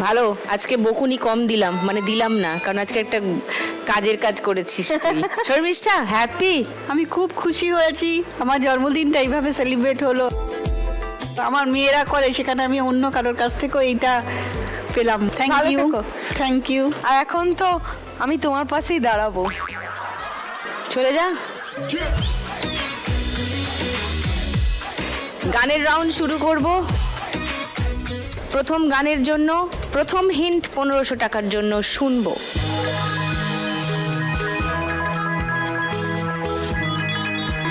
ভালো, আজকে বকুনি কম দিলাম, মানে দিলাম না, কারণ আজকে একটা কাজের কাজ করেছিস তুই। শর্মিষ্ঠা হ্যাপি? আমি খুব খুশি হয়েছি, আমার জন্মদিনটা এইভাবে সেলিব্রেট হলো। আমার মেয়েরা করে, সেখানে আমি অন্য কারোর কাছ থেকেও এইটা পেলাম। থ্যাংক ভালো ইউ, থেকো। Thank you. আর এখন তো আমি তোমার পাশেই দাঁড়াবো। চলে যা। গানের রাউন্ড শুরু করব। প্রথম গানের জন্য প্রথম হিন্ট 1500 টাকার জন্য শুনবো।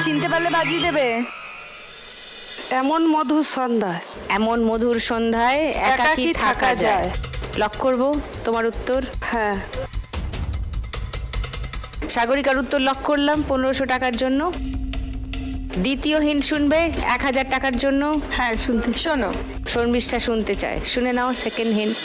চিনতে পারলে বাজিয়ে দেবে। এমন মধুর সন্ধ্যায় এমন মধুর সন্ধ্যায় একাকী থাকা যায়। লক করব তোমার উত্তর। হ্যাঁ, সাগরিকার উত্তর লক করলাম 1500 টাকার জন্য। দ্বিতীয় হিন্ট শুনবে 1000 টাকার জন্য। হ্যাঁ শুনতে। শোনো, শর্মিষ্ঠা শুনতে চায়, শুনে নাও সেকেন্ড হিন্ট।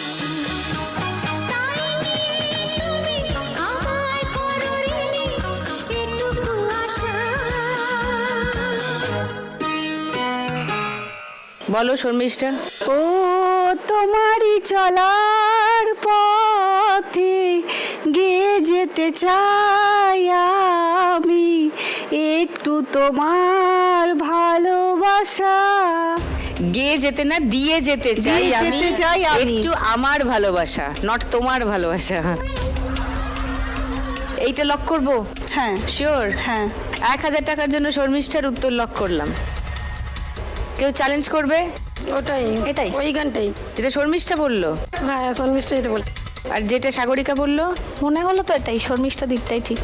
বলো শর্মিষ্ঠা। ও তোমারই চলার পথে গিয়ে যেতে চাই আমি, একটু তোমার ভালোবাসা। গিয়ে যেতে না, দিয়ে যেতে চাই দিয়ে আমি, যেতে চাই আমি। একটু আমার ভালোবাসা, নট তোমার ভালোবাসা। এইটা লক করব? হ্যাঁ শিওর? হ্যাঁ। 1000 টাকার জন্য শর্মিষ্ঠার উত্তর লক করলাম। কেউ চ্যালেঞ্জ করবে? ওটাই এটাই। ওই গানটাই। যেটা শর্মিষ্ঠা বললো হ্যাঁ শর্মিষ্ঠা এটা বল। আর যেটা সাগরিকা বললো, মনে হলো তো এটাই, শর্মিষ্ঠা দিকটাই ঠিক।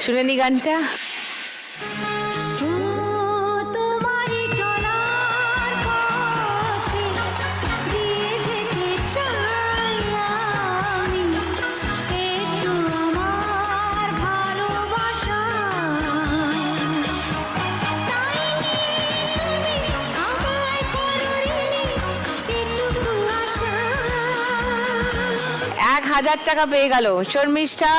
শুনে নি গানটা। এক 1000 টাকা পেয়ে গেল শর্মিষ্ঠা।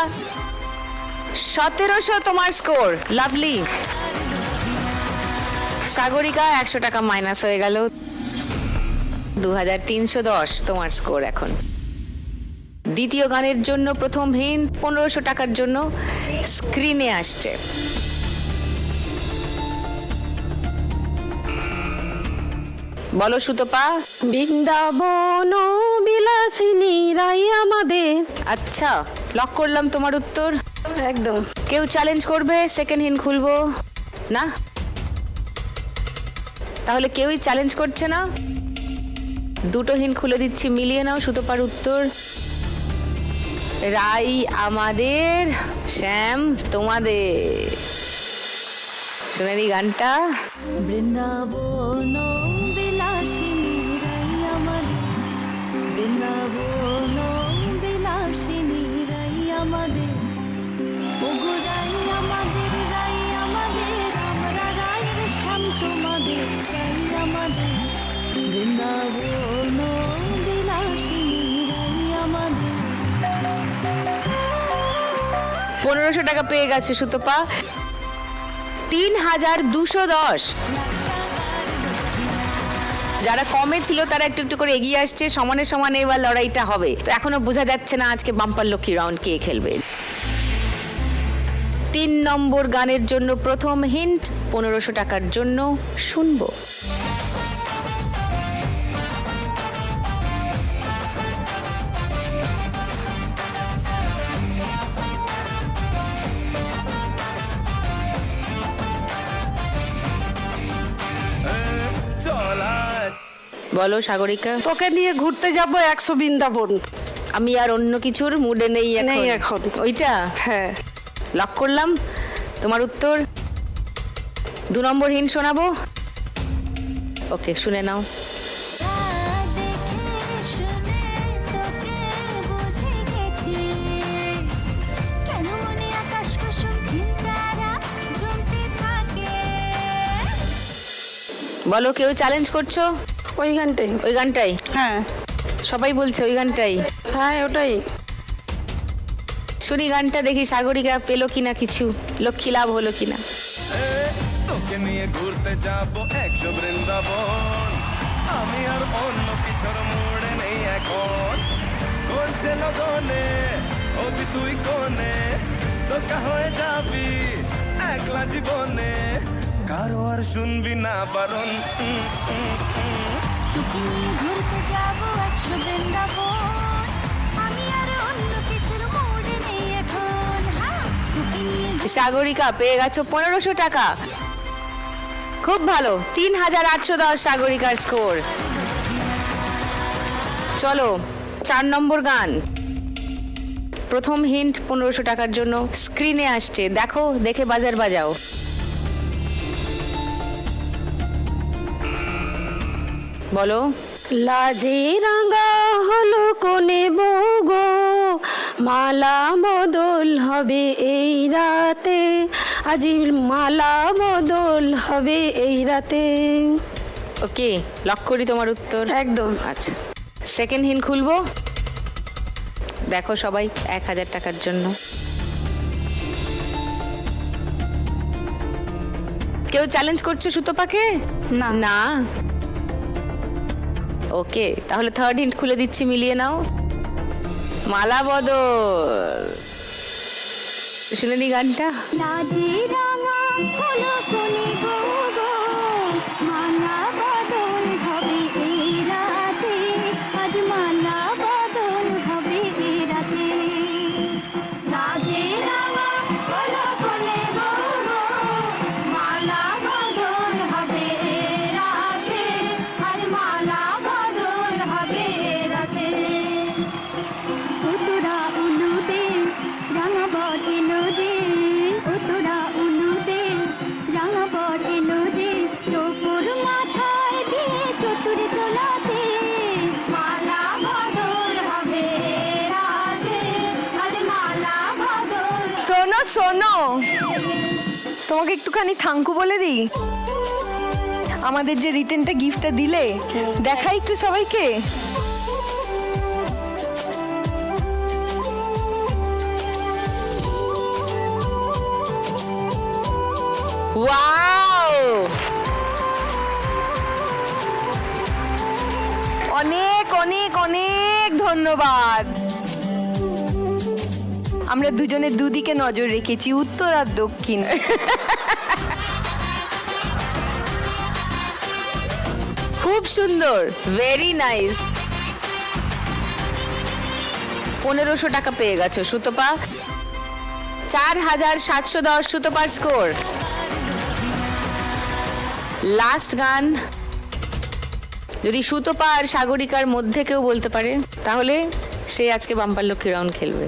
1700 তোমার স্কোর, লাভলি। সাগরিকা 100 টাকা মাইনাস হয়ে গেল, 2310 তোমার স্কোর এখন। দ্বিতীয় গানের জন্য প্রথম হিন্ট 1500 টাকার জন্য স্ক্রিনে আসছে। বলো সুতপা। বৃন্দাবন বিলাসিনী রাই আমাদের। আচ্ছা, লক করলাম তোমার উত্তর। একদম। কেউ চ্যালেঞ্জ করবে? সেকেন্ড হিন্ট খুলবো না, তাহলে কেউই চ্যালেঞ্জ করছে না। দুটো হিন্ট খুলে দিচ্ছি, মিলিয়ে নাও সুতপার উত্তর। রাই আমাদের, শ্যাম তোমাদের। শুনেনি গানটা? বৃন্দাবন বিলাসিনী রাই আমাদের, বৃন্দাবন বিলাসিনী রাই আমাদের, ওগো রাই আমাদের, রাই আমাদের, আমরা রায়ের শ্যাম তোমাদের, রাই আমাদের, বৃন্দাবন বিলাসিনী রাই আমাদের। 1500 টাকা পেয়ে গেছে সুতপা। 3210। যারা কমে ছিল তারা একটু একটু করে এগিয়ে আসছে, সমানে সমানে এবার লড়াইটা হবে। তো এখনো বোঝা যাচ্ছে না আজকে বাম্পার লক্ষ্মী রাউন্ড কে খেলবে। 3 নম্বর গানের জন্য প্রথম হিন্ট 1500 টাকার জন্য শুনবো। বলো সাগরিকা। তোকে নিয়ে ঘুরতে যাব 100 বৃন্দাবন। আমি আর অন্য কিছুর মুডে নেই নেই এখন। ওইটা হ্যাঁ, লক করলাম তোমার উত্তর। 2 নম্বর হিন্ট শোনাবো। ওকে, শুনে নাও। দেখে শুনে তোকে বুঝে গেছি, কেন মনে আকাশ কুসুম চিন্তারা জমতে থাকে। বলো, কেউ চ্যালেঞ্জ করছো? ওই গানটাই। ওই গানটাই হ্যাঁ। সবাই বলছে, ওই গানটাই। হ্যাঁ ওটাই। শুনি গানটা, দেখি সাগরিকা পেলো কিনা কিছু, লক্ষ্মী লাভ হলো কিনা। তোকে নিয়ে ঘুরতে যাবো 100 বৃন্দাবন, আমি আর অন্য কিছুর মোড়ে নেই এখন করছে লগনে হবি তুই কোনে তোকা হয়ে যাবি একলা জীবনে কারো আর শুনবি না বারণ তোকে নিয়ে ঘুরতে যাবো 100 বৃন্দাবন আমি আর অন্য কিছুর মোড়ে নেই এখন হ্যাঁ তোকে নিয়ে সাগরিকা পেয়ে গেছো 1500 টাকা। খুব ভালো, 3810 সাগরিকার স্কোর। চলো 4 নম্বর গান। প্রথম হিন্ট 1500 টাকার জন্য স্ক্রিনে আসছে, দেখো, দেখে বাজার বাজাও। বলো। লাজে রাঙা হলো কোনে বগো, মালা বদল হবে এই রাতে, আজি মালা বদল হবে এই রাতে। ওকে, লক করি তোমার উত্তর। একদম। আচ্ছা, সেকেন্ড হিন্ট খুলবো, দেখো সবাই 1000 টাকার জন্য। কেউ চ্যালেঞ্জ করছো সুতপাকে? না। না। ওকে, তাহলে থার্ড হিন্ট খুলে দিচ্ছি, মিলিয়ে নাও। মালা বদল। শুনে নি গানটা। লাজে রাঙা হলো কোনে গো মালা বদল হবে এই রাতে আজ মালা বদল হবে এই রাতে লাজে রাঙা হলো কোনে গো মালা বদল হবে এই রাতে আজ মালা বদল হবে এই রাতে তোরা উলুতে রাঙা বট এলো যে তোরা উলুতে রাঙা বট এলো যে তোর মাথায় দিয়ে চতুর তোলাতে মালা বদল হবে রাতে আজ মালা বদল শোনো শোনো, তোমাকে একটুখানি থাঙ্কু বলে দিই। আমাদের যে রিটেনটা গিফটটা দিলে, দেখাই একটু সবাইকে। ওয়াও, অনেক অনেক অনেক ধন্যবাদ। আমরা দুজনে দুদিকে নজর রেখেছি, উত্তর আর দক্ষিণ। খুব সুন্দর, ভেরি নাইস। 1500 টাকা পেয়ে গেছো সুতপা। 4710 সুতপার স্কোর। লাস্ট গান, যদি সুতপা আর সাগরিকার মধ্যে কেউ বলতে পারে তাহলে সে আজকে বাম্পার লক্ষ্মী রাউন্ড খেলবে।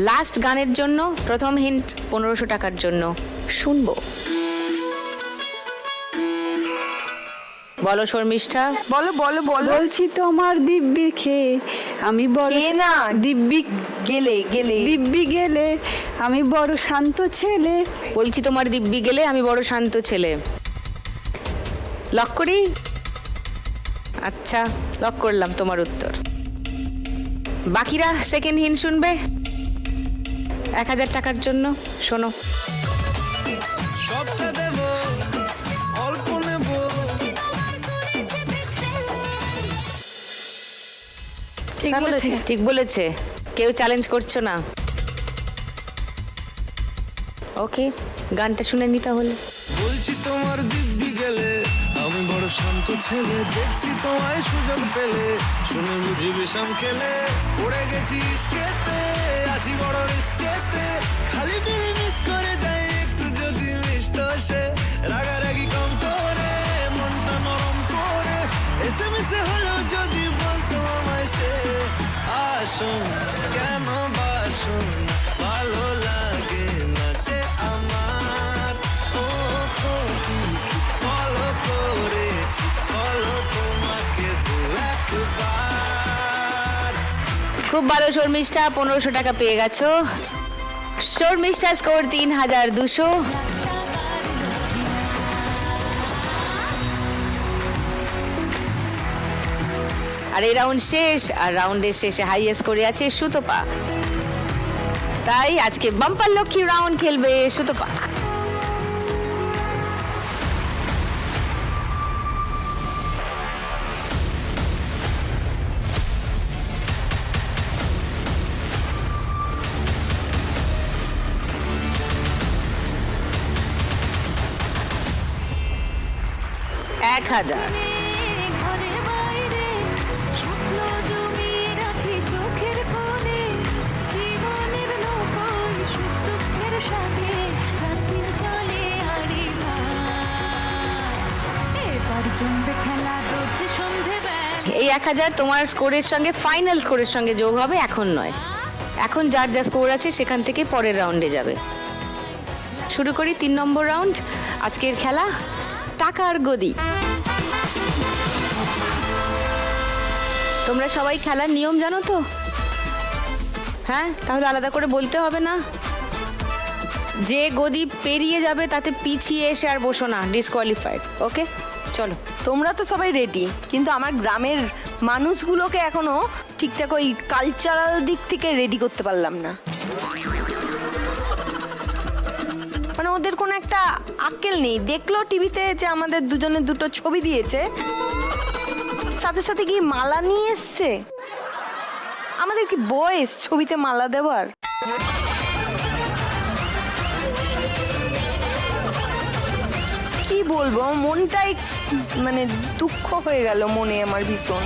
লাস্ট গানের জন্য প্রথম হিন্ট 1500 টাকার জন্য শুনবো। বলো শর্মিষ্ঠা। বলো বলো বলো। বলছি তোমার দিব্যি খেয়ে আমি বড় কে না, দিব্যি গেলে গেলে দিব্যি গেলে আমি বড় শান্ত ছেলে। বলছি তোমার দিব্যি গেলে আমি বড় শান্ত ছেলে। লক করি? আচ্ছা, লক করলাম তোমার উত্তর। বাকিরা সেকেন্ড হিন্ট শুনবে 1000 টাকার জন্য। শোনো। সবটা দেব অল্প নেব ঠিক বলেছে। ঠিক বলেছে, কেউ চ্যালেঞ্জ করছো না। ওকে, গানটা শুনে নি তাহলে। বলছি তোমার দিব্যি গেলে আমি বড় শান্ত ছেলে দেখছি তোমায় সুযোগ পেলে শুনে বুঝি বিষম খেলে পড়ে গেছি ইস্কেতে আছি বড় রিস্কেতে খালি বিলি মিস করে যাই একটু যদি মিষ্ট সে রাগারাগি কম করে মনটা নরম করে এসে মিশে হলো যদি বলতো আমায় সে আসুন কেন বাসুন ভালো লাগে নাচে আমার ও ক্ষতি ফলো করেছি ফলো তোমাকে দু একবার। খুব ভালো শর্মিষ্ঠা, 1500 টাকা পেয়ে গেছো। শর্মিষ্ঠা স্কোর 3200। আর এই রাউন্ড শেষ, আর রাউন্ডের শেষে হাইয়েস্ট করে আছে সুতপা। তাই আজকে বাম্পার লক্ষ্মী রাউন্ড খেলবে সুতপা। 1000। ঘরে বাইরে স্বপ্ন জমিয়ে রাখি চোখের কোণে, জীবনের নৌকোয় সুখ দুঃখের সাথে রাত্রির চলে হারি এবার জমবে খেলা রোজ সন্ধেবেলা। এই 1000 তোমার স্কোরের সঙ্গে ফাইনাল স্কোরের সঙ্গে যোগ হবে, এখন নয়। এখন যার যা স্কোর আছে সেখান থেকে পরের রাউন্ডে যাবে। শুরু করি 3 নম্বর রাউন্ড। আজকের খেলা টাকার গদি। তোমরা সবাই খেলার নিয়ম জানো তো? হ্যাঁ, তাহলে আলাদা করে বলতে হবে না। যে গদি পেরিয়ে যাবে তাতে পিছিয়ে এসে আর বসো না, ডিসকোয়ালিফাইড। ওকে, চলো। তোমরা তো সবাই রেডি, কিন্তু আমার গ্রামের মানুষগুলোকে এখনো ঠিকঠাক ওই কালচারাল দিক থেকে রেডি করতে পারলাম না। মানে ওদের কোনো একটা আক্কেল নেই। দেখলো টিভিতে যে আমাদের দুজনের দুটো ছবি দিয়েছে, সাথে সাথে কি মালা নিয়ে এসছে। আমাদের কি বয়স ছবিতে মালা দেওয়ার? কি বলবো, আমার মনটাই মানে দুঃখ হয়ে গেল মনে আমার ভীষণ।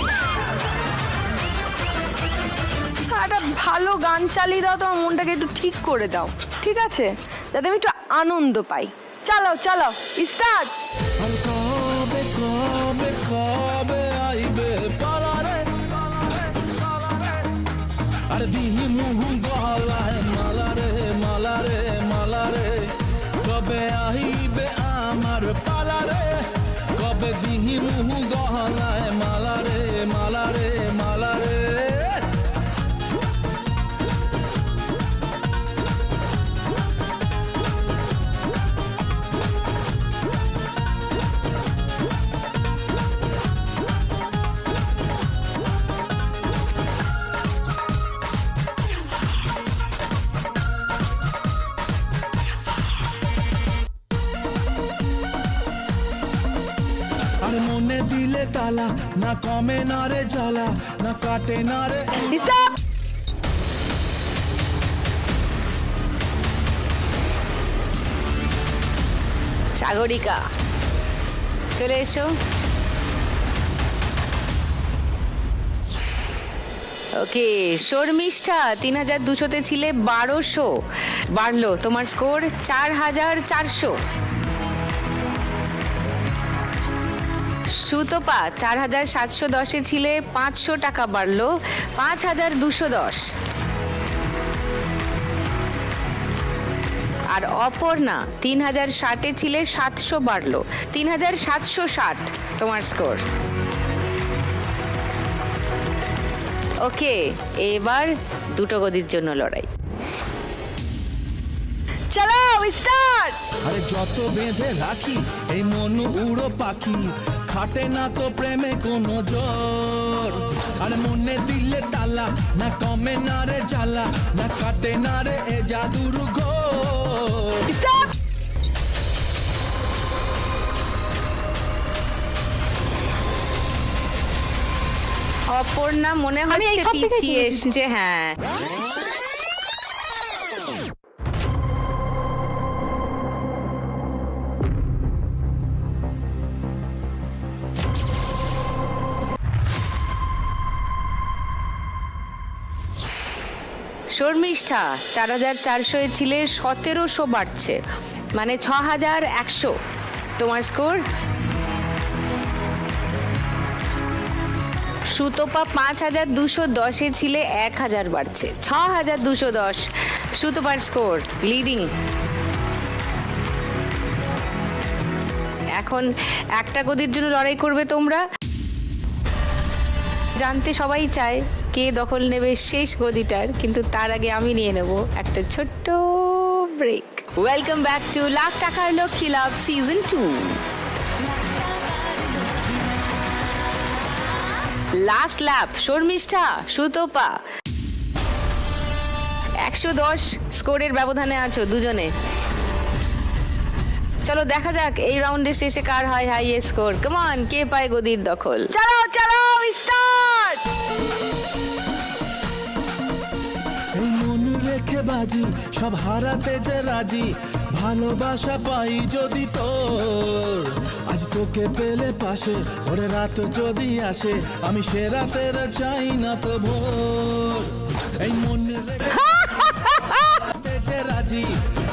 একটা ভালো গান চালিয়ে দাও তো, আমার মনটাকে একটু ঠিক করে দাও, ঠিক আছে, যাতে আমি একটু আনন্দ পাই। চালাও চালাও, স্টার্ট। আর কবে কবে কবে আইবে পালারে, আর দিহি মুহু গলায় মালারে মালারে মালারে, কবে আইবে আমার পালারে, কবে দিহি মুহু গলায় মালারে মালারে মালারে। আর মনে দিলে তালা, না কমে না রে জ্বালা, না কাটে না রে। স্টপ। সাগরিকা, চলে এসো। ওকে, শর্মিষ্ঠা 3200-তে ছিলে, 1200 বাড়লো তোমার স্কোর 4400। সুতপা 4710-এ ছিলে, 500 টাকা বাড়লো 5210। আর অপর্ণা 3060-এ ছিলে, 700 বাড়লো 3760 তোমার স্কোর। ওকে, এবার দুটো গদির জন্য লড়াই। চালাও, স্টার্ট। আরে যত বেঁধে রাখি এই মন উড়ো পাখি, খাটে না তো প্রেমে কোনো জোর। আর মনে দিলে তালা, না কমে না রে জ্বালা, না কাটে না রে এ জাদুর ঘোর। স্টপ। অপর্ণা মনে আমি এই হচ্ছে খাপ থেকেই পিছিয়ে তুলেছি। এসছে। হ্যাঁ, শর্মিষ্ঠা 4400-এ ছিলে, 1700 বাড়ছে, মানে 6100 তোমার স্কোর। সুতপা 5210-এ ছিলে, 1000 বাড়ছে, 6210 সুতপার স্কোর, লিডিং। এখন একটা গদির জন্য লড়াই করবে তোমরা। জানতে সবাই চায় কে দখল নেবে শেষ গদিটার, কিন্তু তার আগে আমি নিয়ে নেব একটা ছোট্ট break. Welcome back to lakh টাকার লক্ষ্মী লাভ season 2। Last lap, Sharmishtha Sutapa 110 স্কোরের ব্যবধানে আছো দুজনে। চলো দেখা যাক এই রাউন্ডের শেষে কার হয় হাইয়েস্ট স্কোর। কাম অন, কে পায় গদির দখল। চালাও চালাও, স্টার্ট। এই মন রেখে বাজি, সব হারাতে যে রাজি, ভালোবাসা পাই যদি তোর। আজ তোকে পেলে পাশে ওরে রাত যদি আসে আমি সে রাতের চাই না তো ভোর এই মনে রেখে রাজি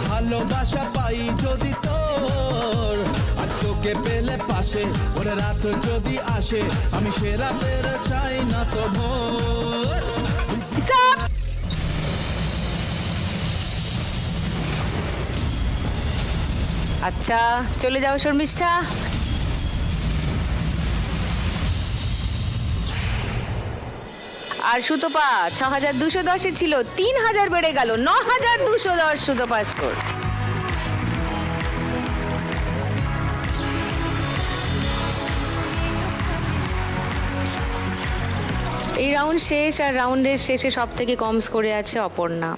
ভালোবাসা পাই যদি তোর আজ তোকে পেলে পাশে ওরে রাত যদি আসে আমি সে রাতের চাই না তো ভোর। আচ্ছা চলে যাও শর্মিষ্ঠা। আর সুতপা 6210 ছিল, 3000 বেড়ে গেল, 9210 সুতপা স্কোর। এই রাউন্ড শেষ, আর রাউন্ডের শেষে সব থেকে কম স্কোরে আছে অপর্ণা।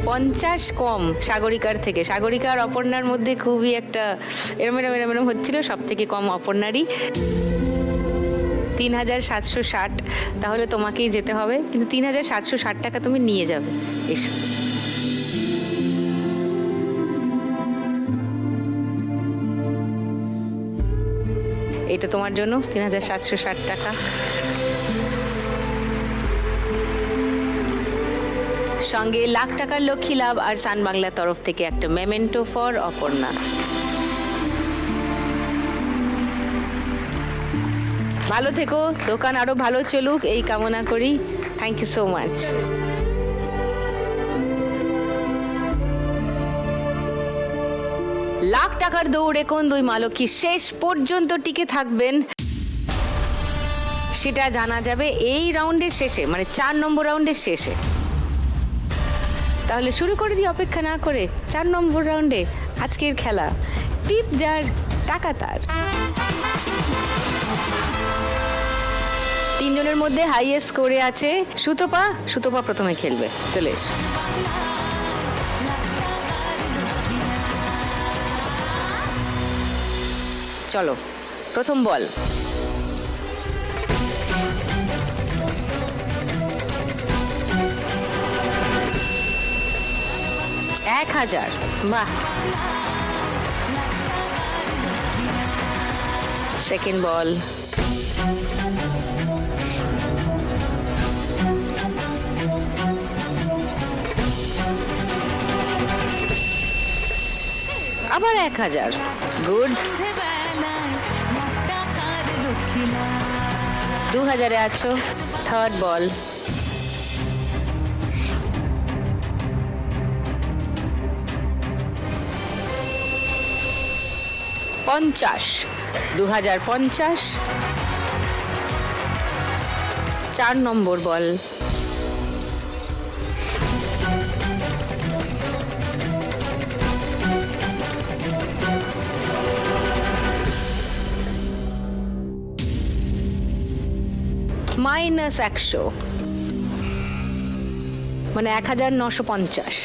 50 কম সাগরিকার থেকে। সাগরিকা আর অপর্ণার মধ্যে খুবই একটা এরম এরম এরম এরম হচ্ছিল, সব থেকে কম অপর্ণারই 3760। তাহলে তোমাকেই যেতে হবে, কিন্তু 3760 টাকা তুমি নিয়ে যাবে। এসো। এটা তোমার জন্য 3760 টাকা। সঙ্গে লাখ টাকার লক্ষ্মী লাভ আর সান বাংলার তরফ থেকে একটা মেমেন্টো ফর অপর্ণা। ভালো থেকো, দোকান আরো ভালো চলুক এই কামনা করি। Thank you so much. Lakh টাকার দৌড়ে কোন দুই মা লক্ষ্মী শেষ পর্যন্ত টিকে থাকবেন সেটা জানা যাবে এই রাউন্ডের শেষে, মানে 4 নম্বর রাউন্ডের শেষে। তাহলে শুরু করে দিই অপেক্ষা না করে 4 নম্বর রাউন্ডে আজকের খেলা। টিপ যার টাকা তার। 3 জনের মধ্যে হাইয়েস্ট স্কোরে আছে সুতপা। সুতপা প্রথমে খেলবে, চলে এসো। চলো প্রথম বল। 1000। বাহ। সেকেন্ড বল। আবার 1000। গুড। 2000-এ আছো। থার্ড বল। $50। 2050। 4 নম্বর বল। -100, মানে 1950।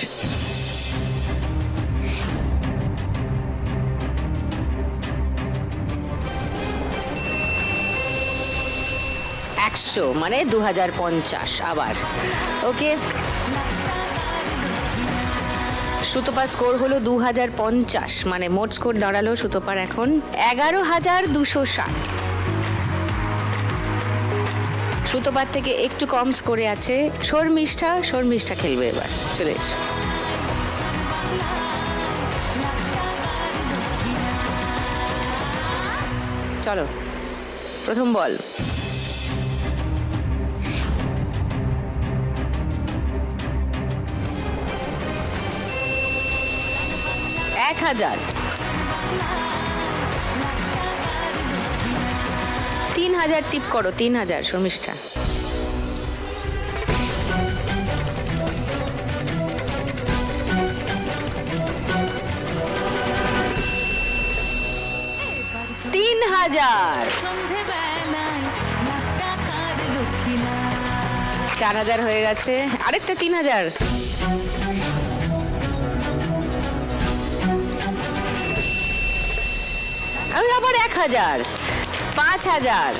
100 মানে 2050 আবার। ওকে, সুতপার স্কোর হলো 2050, মানে মোট স্কোর দাঁড়ালো সুতপার এখন 11,260। সুতপার থেকে একটু কম স্কোরে আছে শর্মিষ্ঠা। শর্মিষ্ঠা খেলবে এবার, চলে এসো। চলো প্রথম বল। 1000। 3000 টিপ করো। 3000 শর্মিষ্ঠা। $3000। 4000 হয়ে গেছে, আরেকটা 3000। আমি আবার 1000। 5000।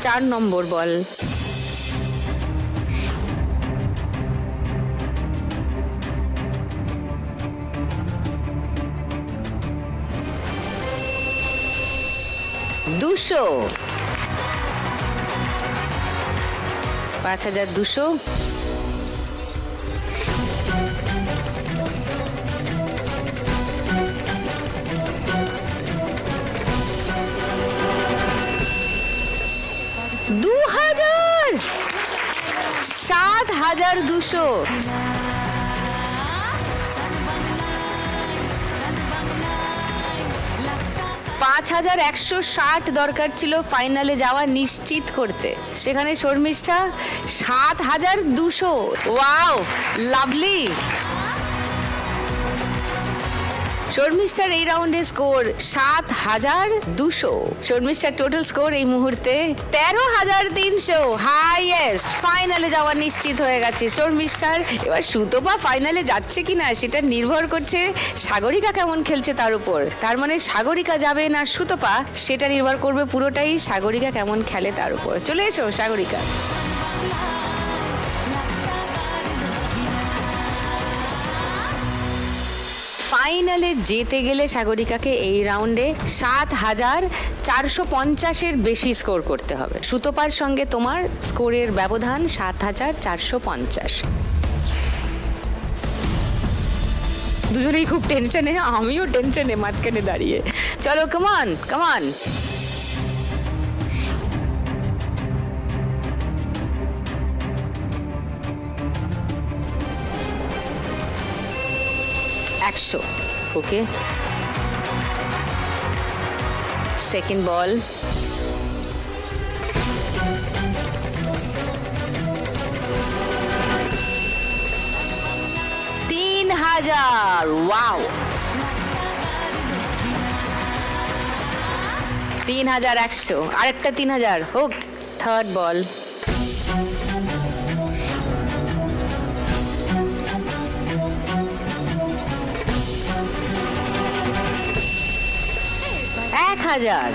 4 নম্বর বল। 200, 5200, 2000, 7200, 5160 দরকার ছিল ফাইনালে যাওয়া নিশ্চিত করতে, সেখানে শর্মিষ্ঠা 7200। Wow, lovely. শর্মিষ্ঠার এই রাউন্ডে স্কোর 7200। শর্মিষ্ঠার টোটাল স্কোর এই মুহূর্তে 13300, হাইয়েস্ট। ফাইনালে যাওয়া নিশ্চিত হয়ে গেছে শর্মিষ্ঠার। এবার সুতপা ফাইনালে যাচ্ছে কিনা সেটা নির্ভর করছে সাগরিকা কেমন খেলছে তার উপর। তার মানে সাগরিকা যাবে না সুতপা, সেটা নির্ভর করবে পুরোটাই সাগরিকা কেমন খেলে তার উপর। চলে এসো সাগরিকা। ফাইনালে যেতে গেলে সাগরিকাকে এই রাউন্ডে 7450-এর বেশি স্কোর করতে হবে। সুতপার সঙ্গে তোমার স্কোরের ব্যবধান 7450। দুজনেই খুব টেনশনে, আমিও টেনশনে মাঝখানে দাঁড়িয়ে। চলো কামান কামান। ওকে, সেকেন্ড বল, 3000। ওয়াও, 3100, আরেকটা 3000 হোক। থার্ড বল, 1000,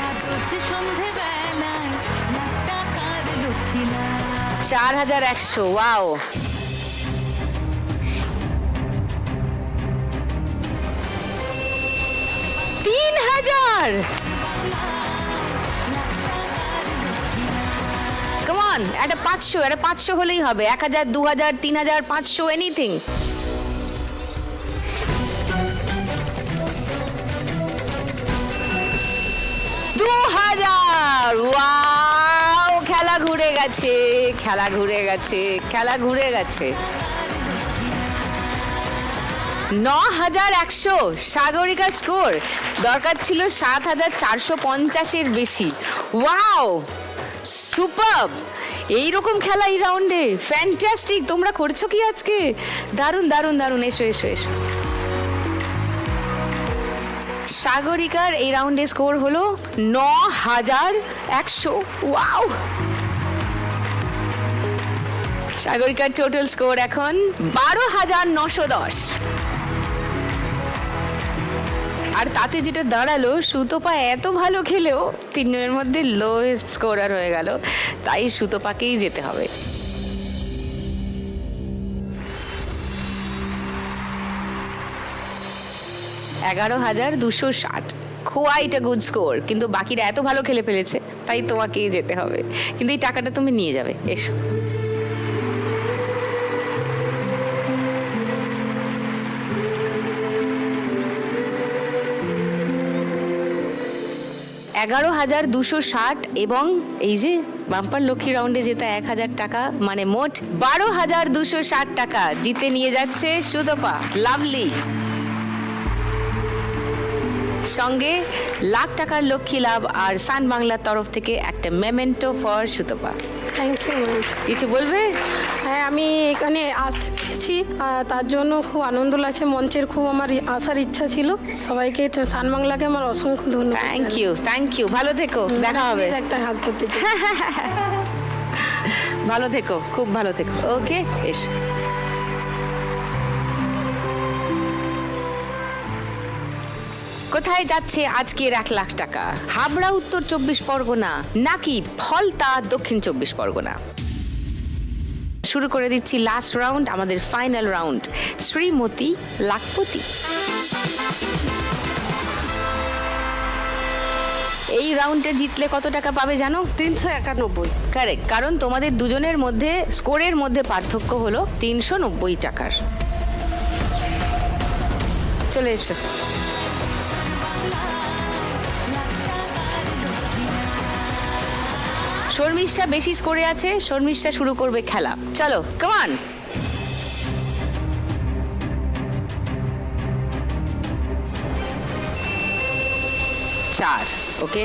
4100। ওয়াও, 3000। কামন, একটা 500 হলেই হবে। 1000, 2000, 3000, 500, এনিথিং। 2000। ওয়াও, খেলা ঘুরে গেছে, খেলা ঘুরে গেছে, খেলা ঘুরে গেছে। 9100 সাগরিকা স্কোর। দরকার ছিল 7450-এর বেশি। ওয়াও, সুপারব। এইরকম খেলা এই রাউন্ডে, ফ্যান্টাস্টিক। তোমরা করছো কি আজকে? দারুণ দারুণ দারুণ। এসো এসো এসো। সাগরিকার এই রাউন্ডে স্কোর হলো 9100। ওয়াও, সাগরিকার টোটাল স্কোর এখন 12910। আর তাতে যেটা দাঁড়ালো, সুতপা এত ভালো খেলেও তিনজনের মধ্যে লোয়েস্ট স্কোরার হয়ে গেল, তাই সুতপাকেই যেতে হবে। $11,260, কোয়াইট আ গুড স্কোর। কিন্তু বাকিরা এত ভালো খেলে ফেলেছে, তাই তোমাকেই যেতে হবে। কিন্তু এই টাকাটা তুমি নিয়ে যাবে। এসো। $11,260 এবং এই যে বাম্পার লক্ষ্মী রাউন্ডে যেটা 1000 টাকা, মানে মোট 12,260 টাকা জিতে নিয়ে যাচ্ছে সুতপা। লাভলি। সঙ্গে লাখ টাকার লক্ষ্মী লাভ আর সান বাংলার তরফ থেকে একটা memento for Sutapa. Thank you. কিছু বলবে? হ্যাঁ, আমি এখানে আসতে পেরেছি, তার জন্য খুব আনন্দ লাগছে। মঞ্চের খুব আমার আসার ইচ্ছা ছিল। সবাইকে, সান বাংলাকে আমার অসংখ্য ধন্যবাদ। Thank you, thank you. ভালো থেকো, দেখা হবে। একটা হাত করতে চাই। ভালো থেকো, খুব ভালো থেকো। ওকে, এস। কোথায় যাচ্ছে আজকের 1 লাখ টাকা? হাবড়া উত্তর 24 পরগনা নাকি ফলতা দক্ষিণ 24 পরগনা? শুরু করে দিচ্ছি লাস্ট রাউন্ড, আমাদের ফাইনাল রাউন্ড, শ্রীমতী লাখপতি। এই রাউন্ডে জিতলে কত টাকা পাবে জানো? 391। কারেক্ট, কারণ তোমাদের দুজনের মধ্যে স্কোরের মধ্যে পার্থক্য হলো 390 টাকার। চলে এসো। শর্মিষ্ঠা বেশি স্কোরে আছে, শর্মিষ্ঠা শুরু করবে খেলা। চলো, কাম অন। চার, ওকে।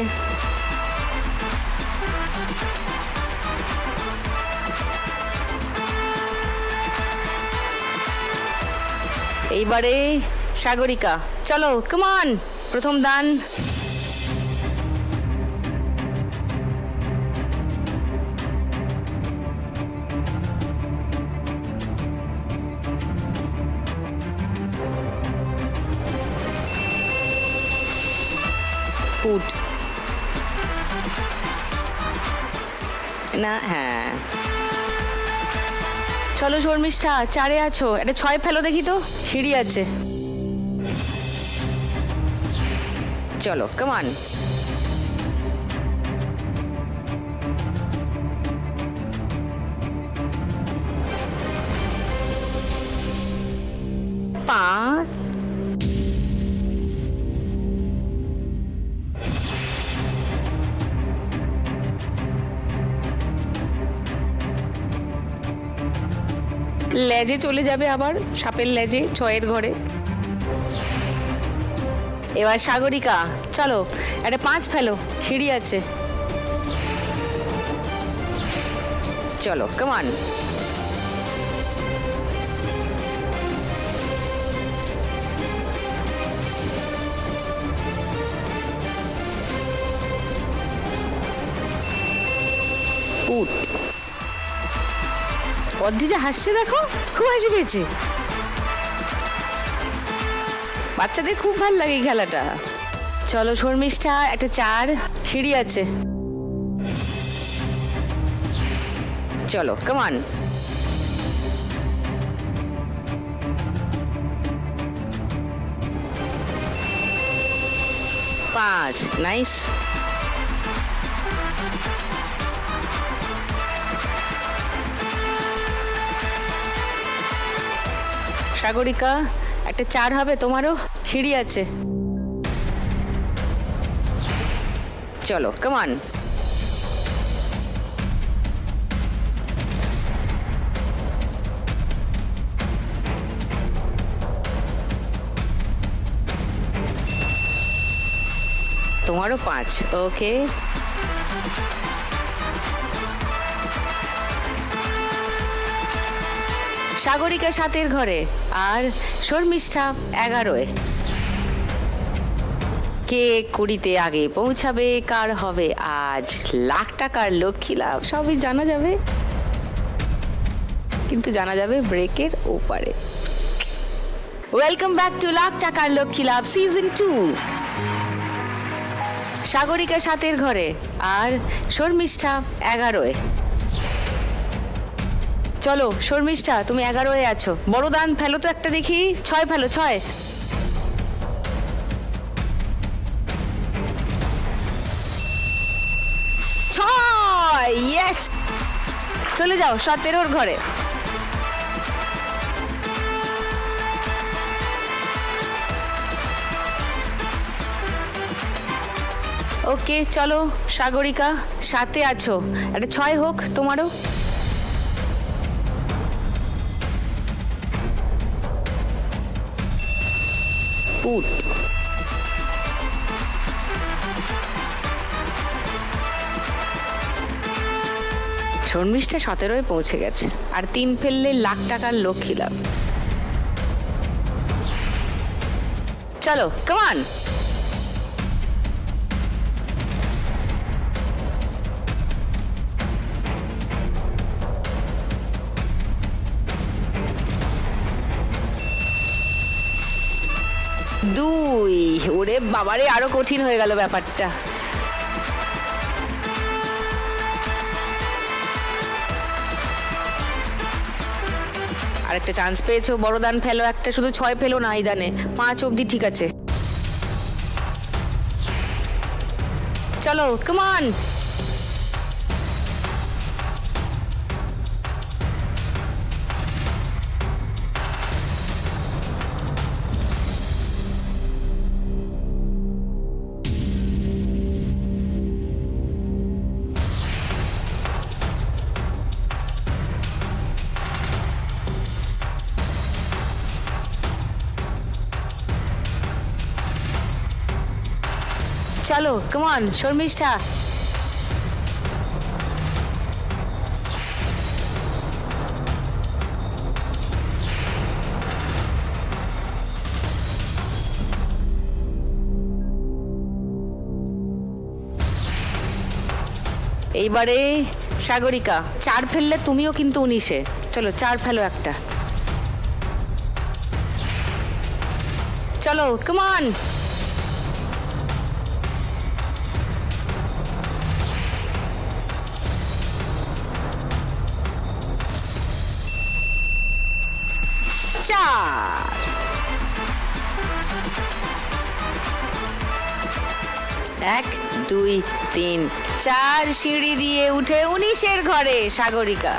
এইবারে সাগরিকা, চলো, কাম অন। প্রথম দান। ফুট না, হ্যাঁ। চলো শর্মিষ্ঠা, চারে আছো, একটা 6 ফেলো দেখি তো, সিঁড়ি আছে। চলো, কাম অন। পাঁচ, লেজে চলে যাবে আবার, সাপের লেজে, 6-এর ঘরে। এবার সাগরিকা, চলো, একটা 5 ফেলো, সিঁড়ি আছে। চলো, কাম অন। পুট। অদ্রিজা হাসছে, দেখো, খুব হাসি পেয়েছে। বাচ্চাদের খুব ভালো লাগে এই খেলাটা। চলো শর্মিষ্ঠা, একটা 4, সিঁড়ি আছে। চলো, কাম অন। পাঁচ, নাইস। সাগরিকা, একটা 4 হবে তোমারও, সিঁড়ি আছে। চলো, কাম অন। তোমারও 5, ওকে। সাগরিকা 7-এর ঘরে, আর শর্মিষ্ঠা 11-এ। কে 20-তে আগে পৌঁছাবে, কার হবে আজ লাখ টাকার লক্ষ্মী লাভ, সবই জানা যাবে, কিন্তু জানা যাবে ব্রেকের ওপারে। ওয়েলকাম ব্যাক টু লাখ টাকার লক্ষ্মী লাভ সিজন 2। সাগরিকা 7-এর ঘরে, আর শর্মিষ্ঠা 11-এ। চলো শর্মিষ্ঠা, তুমি 11-এ আছো, বড় দান ফেলো তো একটা দেখি। 6 ফেলো, 6। ইয়েস, চলে যাও 17-ওর ঘরে। ওকে, চলো সাগরিকা, 7-এ আছো, একটা 6 হোক তোমারও। পুট। শর্মিষ্ঠা 17-এ পৌঁছে গেছে, আর 3 ফেললে লাখ টাকার লক্ষ্মী লাভ। চলো, কাম অন। দুই, ওরে বাবারে, আরো কঠিন হয়ে গেল ব্যাপারটা। আরেকটা চান্স পেয়েছো, বড় দান ফেলো একটা, শুধু 6 ফেলো না এই দানে, 5 অবধি ঠিক আছে। চলো কাম অন। চলো কাম অন শর্মিষ্ঠা। এইবারে সাগরিকা, 4 ফেললে তুমিও কিন্তু 19-এ। চলো 4 ফেলো একটা। চলো কাম অন। এক 2 3 4 সিঁড়ি দিয়ে উঠে 19-এর ঘরে সাগরিকা।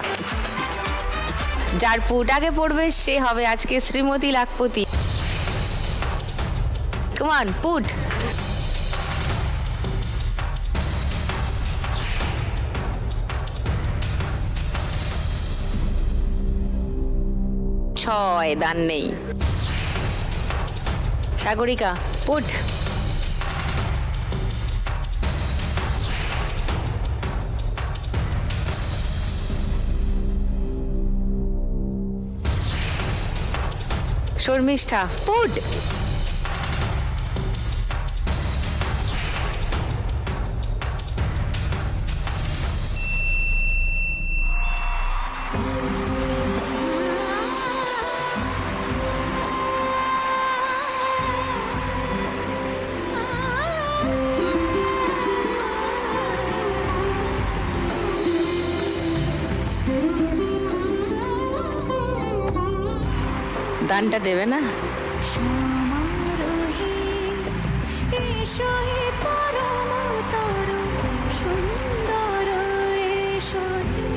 যার পুট আগে পড়বে সে হবে আজকে শ্রীমতী লাখপতি। Come on put. ছয়, দান নেই। সাগরিকা পুট। শর্মিষ্ঠা পুট। দানটা দেবে না? সমারোহে এসো হে পরম তরুণ সুন্দর এসো হে।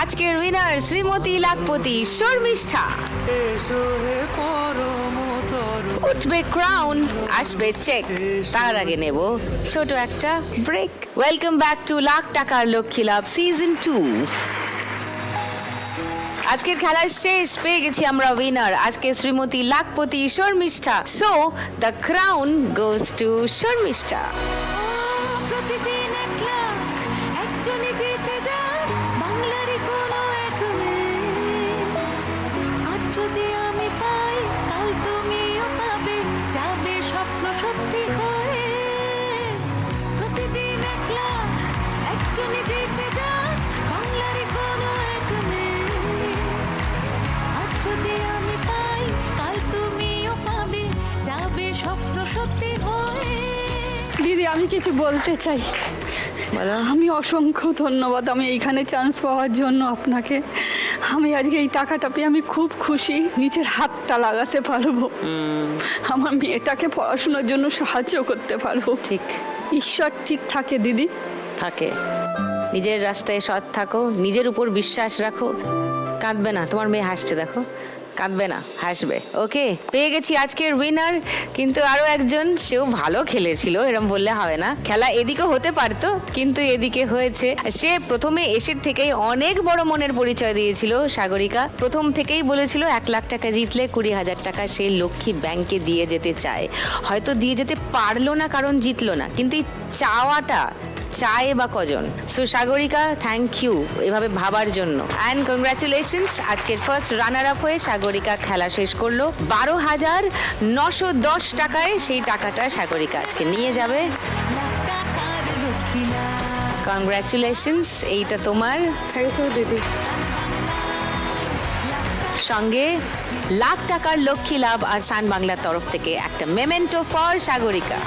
আজকের উইনার শ্রীমতী লাখপতি শর্মিষ্ঠা। এসো হে পরম তরুণ। উঠবে ক্রাউন, আসবে চেক। তার আগে নেব ছোট একটা break. Welcome back to lakh টাকার লক্ষ্মী লাভ সিজন 2। আজকের খেলার শেষ, পেয়ে গেছি আমরা উইনার, আজকে শ্রীমতী লাখপতি Sharmistha. So the crown goes to Sharmistha. প্রতিদিন 1 লাখ একজনই জিতে যায় বাংলারই কোনো এক মেয়ে। আজ যদি আমি পাই কাল তুমিও পাবে, যাবে স্বপ্ন সত্যি হয়ে। প্রতিদিন 1 লাখ একজনই জিতে যায় বাংলারই কোনো এক মেয়ে। আজ যদি আমি পাই কাল তুমিও পাবে, যাবে স্বপ্ন সত্যি হয়ে। দিদি আমি কিছু বলতে চাই। বলো। আমি অসংখ্য ধন্যবাদ আমি এইখানে চান্স পাওয়ার জন্য আপনাকে। আমি আজকে এই টাকাটা পেয়ে আমি খুব খুশি, নিজের হাতটা লাগাতে পারবো, আমার মেয়েটাকে পড়াশোনার জন্য সাহায্য করতে পারবো। ঠিক ঈশ্বর ঠিক থাকে দিদি। থাকে। নিজের রাস্তায় সৎ থাকো, নিজের উপর বিশ্বাস রাখো। কাঁদবে না, তোমার মেয়ে হাসছে দেখো, কাঁদবে না, হাসবে। ওকে, পেয়ে গেছি আজকের উইনার। কিন্তু আরো একজন, সেও ভালো খেলেছিল, এরকম বললে হবে না। খেলা এদিকে হতে পারতো, কিন্তু এদিকে হয়েছে। সে প্রথমে এসের থেকেই অনেক বড় মনের পরিচয় দিয়েছিল সাগরিকা। প্রথম থেকেই বলেছিল 1 লাখ টাকা জিতলে 20,000 টাকা সে লক্ষ্মী ব্যাংকে দিয়ে যেতে চায়। হয়তো দিয়ে যেতে পারলো না কারণ জিতলো না, কিন্তু এই চাওয়াটা চায় বা কজন। সো সাগরিকা, থ্যাংক ইউ এভাবে ভাবার জন্য। অ্যান্ড কংগ্রাচুলেশনস, আজকের ফার্স্ট রানার আপ হয়ে সাগরিকা খেলা শেষ করলো 12,910 টাকায়। সেই টাকাটা সাগরিকা আজকে নিয়ে যাবে। টাকার লক্ষ্মী লাভ। কংগ্রাচুলেশনস, এইটা তোমার। থ্যাংক ইউ দিদি। সঙ্গে লাখ টাকার লক্ষ্মী লাভ আর সান বাংলার তরফ থেকে একটা মেমেন্টো ফর সাগরিকা।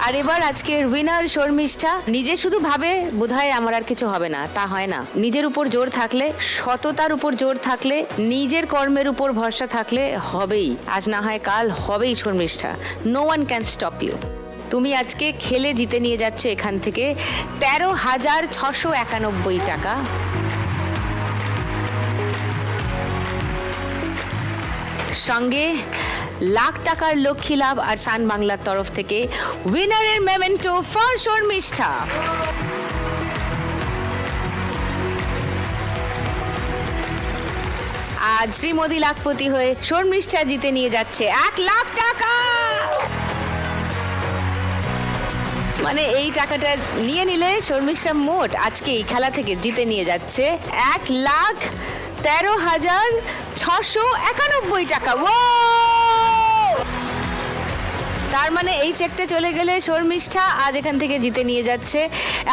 আর এবার আজকের উইনার শর্মিষ্ঠা নিজে শুধু ভাবে বোধহয় আমার আর কিছু হবে না, তা হয় না। নিজের উপর জোর থাকলে, সততার উপর জোর থাকলে, নিজের কর্মের উপর ভরসা থাকলে হবেই, আজ না হয় কাল হবেই Sharmistha. No one can stop you. তুমি আজকে খেলে জিতে নিয়ে যাচ্ছ এখান থেকে 13,691 টাকা। সঙ্গে লাখ টাকার লক্ষ্মী লাভ আর সান বাংলার তরফ থেকে উইনারের মেমেন্টো ফর শর্মিষ্ঠা। আজ শ্রীমোদী লাখপতি হয়ে শর্মিষ্ঠা জিতে নিয়ে যাচ্ছে 1 লাখ টাকা। মানে এই টাকাটা নিয়ে নিলে শর্মিষ্ঠা মোট আজকে এই খেলা থেকে জিতে নিয়ে যাচ্ছে 1,13,691 টাকা। ও তার মানে এই চেকটা চলে গেলে শর্মিষ্ঠা আজ এখান থেকে জিতে নিয়ে যাচ্ছে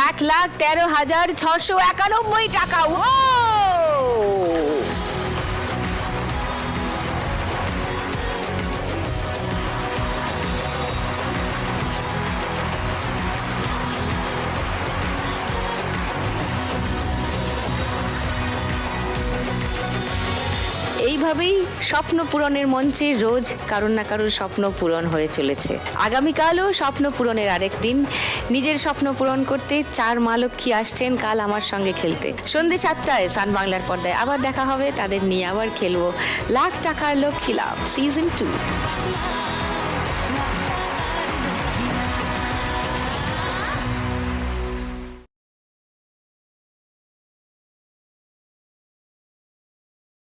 1,13,691 টাকা। ও এইভাবেই স্বপ্ন পূরণের মঞ্চে রোজ কারোর না কারোর স্বপ্ন পূরণ হয়ে চলেছে। আগামীকালও স্বপ্ন পূরণের আরেক দিন। নিজের স্বপ্ন পূরণ করতে 4 মা লক্ষ্মী আসছেন কাল আমার সঙ্গে খেলতে। সন্ধ্যে 7টায় সান বাংলার পর্দায় আবার দেখা হবে, তাদের নিয়ে আবার খেলবো লাখ টাকার লক্ষ্মী লাভ সিজন 2।